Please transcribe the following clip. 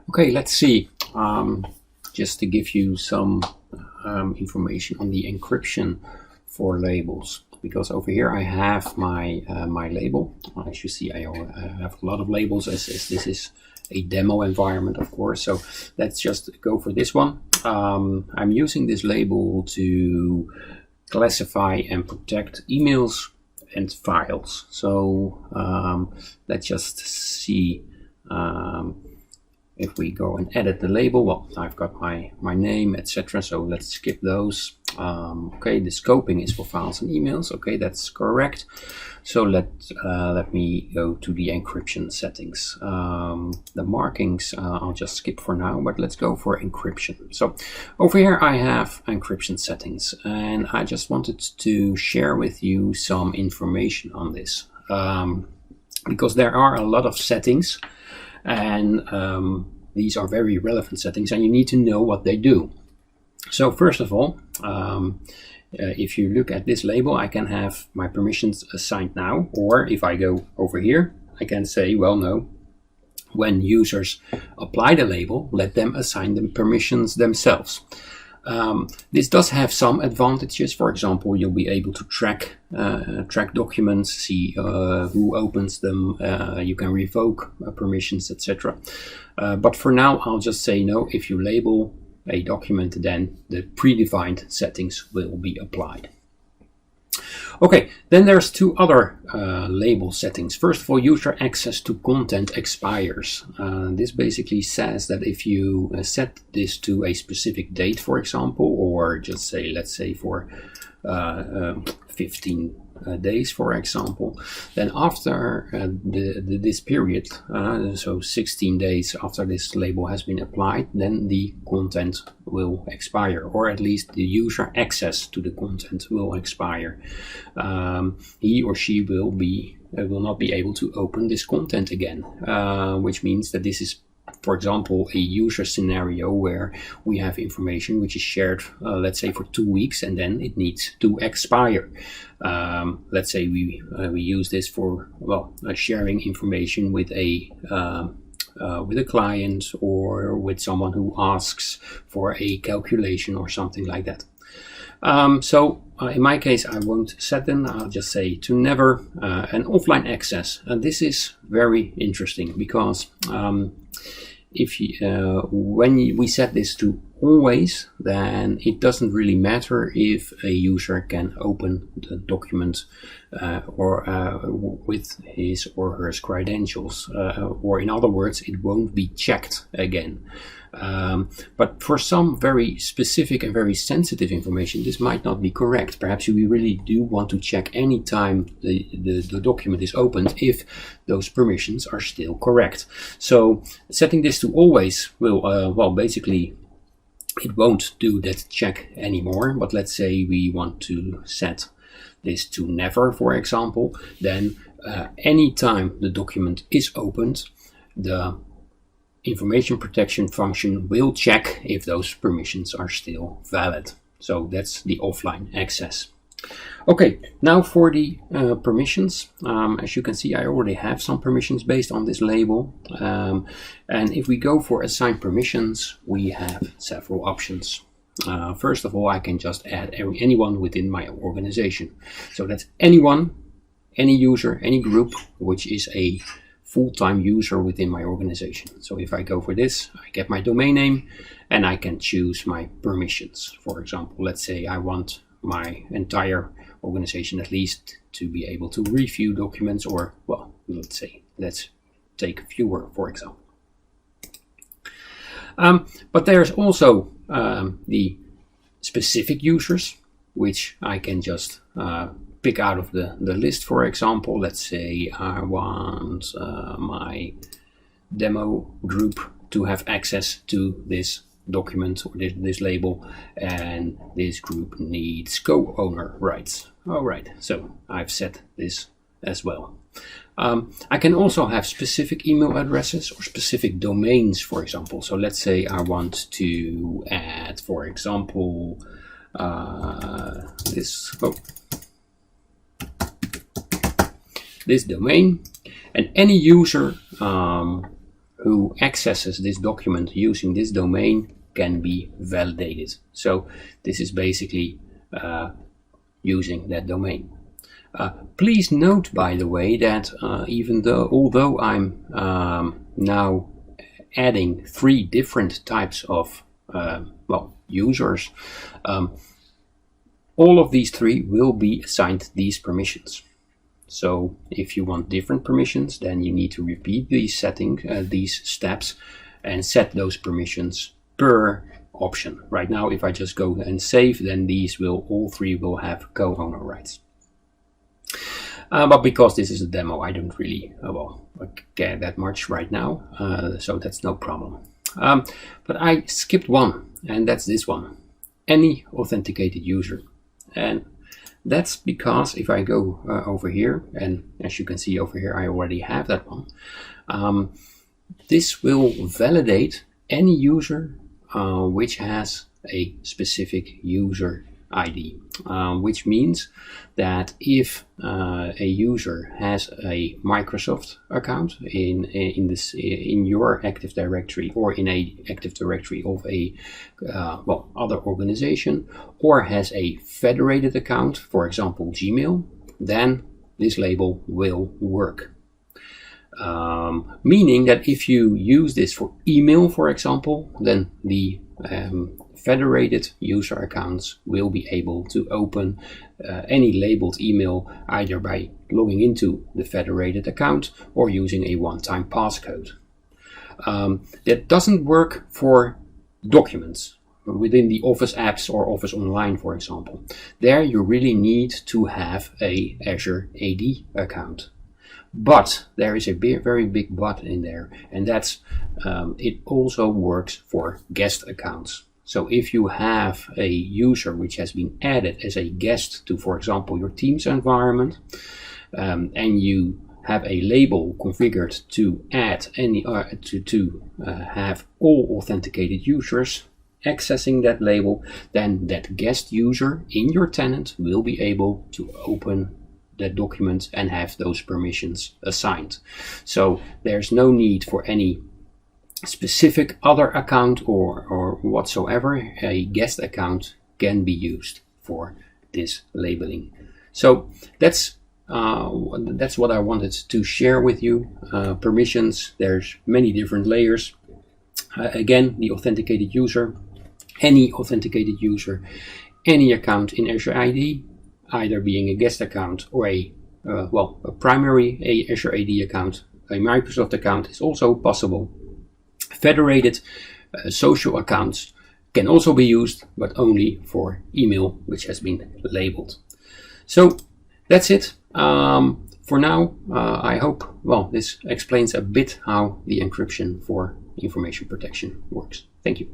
Okay, let's see. Just to give you some information on the encryption for labels, because over here I have my my label. As you see, I have a lot of labels as this is a demo environment, of course. So let's just go for this one. I'm using this label to classify and protect emails and files. So let's just see. If we go and edit the label, well, I've got my name, etc. So let's skip those. Okay, the scoping is for files and emails. Okay, that's correct. So let me go to the encryption settings. The markings I'll just skip for now, but let's go for encryption. So over here I have encryption settings, and I just wanted to share with you some information on this, because there are a lot of settings, and these are very relevant settings, and you need to know what they do. So first of all, if you look at this label, I can have my permissions assigned now, or if I go over here, I can say, well, no, when users apply the label, let them assign them permissions themselves. This does have some advantages. For example, you'll be able to track documents, see who opens them. You can revoke permissions, etc. But for now, I'll just say no. If you label a document, then the predefined settings will be applied. Okay, then there's two other label settings. First of all, user access to content expires. This basically says that if you set this to a specific date, for example, or just say, let's say for 15 days, for example, then after this period, so 16 days after this label has been applied, then the content will expire, or at least the user access to the content will expire. He or she will not be able to open this content again, which means that this is, for example, a user scenario where we have information which is shared, let's say for 2 weeks, and then it needs to expire. Let's say we use this for, well, sharing information with a client, or with someone who asks for a calculation or something like that. In my case, I won't set them. I'll just say to never, and offline access. And this is very interesting, because when we set this to always, then it doesn't really matter if a user can open the document with his or her credentials, or in other words, it won't be checked again. But for some very specific and very sensitive information, this might not be correct. Perhaps you really do want to check any time the document is opened if those permissions are still correct. So setting this to always will, well, basically it won't do that check anymore. But let's say we want to set this to never, for example, then any time the document is opened, the information protection function will check if those permissions are still valid. So that's the offline access. Okay, now for the permissions. As you can see, I already have some permissions based on this label. And if we go for assign permissions, we have several options. First of all, I can just add anyone within my organization. So that's anyone, any user, any group, which is a full-time user within my organization. So if I go for this, I get my domain name, and I can choose my permissions. For example, let's say I want my entire organization at least to be able to review documents, or, well, let's take viewer, for example. But there's also the specific users, which I can just pick out of the list. For example, let's say I want my demo group to have access to this document or this label, and this group needs co-owner rights. All right, so I've set this as well. I can also have specific email addresses or specific domains, for example. So let's say I want to add, for example, this domain, and any user who accesses this document using this domain can be validated. So this is basically using that domain. Please note, by the way, that although I'm now adding 3 different types of users, all of these 3 will be assigned these permissions. So if you want different permissions, then you need to repeat these these steps, and set those permissions per option. Right now, if I just go and save, then all 3 will have co-owner rights. But because this is a demo, I don't really care that much right now, so that's no problem. But I skipped one, and that's this one: any authenticated user. And that's because if I go over here, and as you can see over here, I already have that one. This will validate any user which has a specific user ID, which means that if a user has a Microsoft account in your Active Directory, or in a Active Directory of a other organization, or has a federated account, for example Gmail, then this label will work. Meaning that if you use this for email, for example, then the federated user accounts will be able to open any labeled email either by logging into the federated account or using a one-time passcode. That doesn't work for documents within the Office apps or Office Online, for example. There you really need to have a Azure AD account. But there is a very big but in there, and that's it also works for guest accounts. So if you have a user which has been added as a guest to, for example, your Teams environment, and you have a label configured to add any have all authenticated users accessing that label, then that guest user in your tenant will be able to open that document and have those permissions assigned. So there's no need for any specific other account or whatsoever. A guest account can be used for this labeling. So that's what I wanted to share with you. Permissions, there's many different layers. Again, the authenticated user, any authenticated user, any account in Azure AD, either being a guest account or a primary Azure AD account. A Microsoft account is also possible. Federated social accounts can also be used, but only for email which has been labeled. So that's it for now. I hope this explains a bit how the encryption for information protection works. Thank you.